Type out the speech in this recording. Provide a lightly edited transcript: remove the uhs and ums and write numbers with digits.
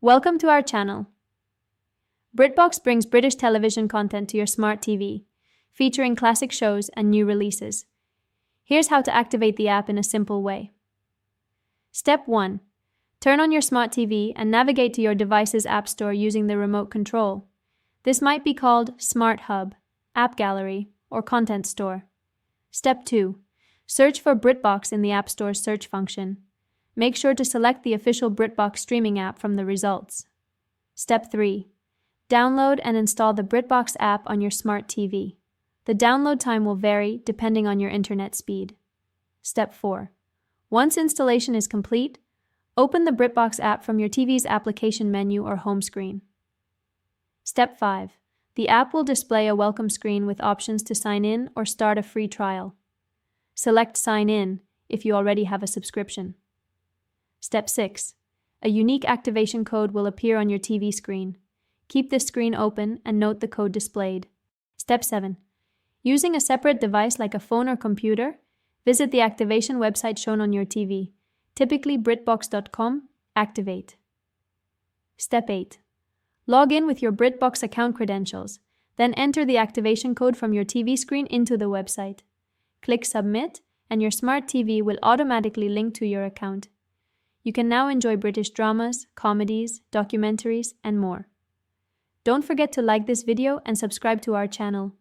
Welcome to our channel. BritBox brings British television content to your smart TV, featuring classic shows and new releases. Here's how to activate the app in a simple way. Step 1. Turn on your smart TV and navigate to your device's app store using the remote control. This might be called Smart Hub, App Gallery, or Content Store. Step 2. Search for BritBox in the App Store's search function. Make sure to select the official BritBox streaming app from the results. Step 3. Download and install the BritBox app on your smart TV. The download time will vary depending on your internet speed. Step 4. Once installation is complete, open the BritBox app from your TV's application menu or home screen. Step 5. The app will display a welcome screen with options to sign in or start a free trial. Select Sign In if you already have a subscription. Step 6. A unique activation code will appear on your TV screen. Keep this screen open and note the code displayed. Step 7. Using a separate device like a phone or computer, visit the activation website shown on your TV, typically BritBox.com, activate. Step 8. Log in with your BritBox account credentials, then enter the activation code from your TV screen into the website. Click Submit, and your smart TV will automatically link to your account. You can now enjoy British dramas, comedies, documentaries, and more. Don't forget to like this video and subscribe to our channel.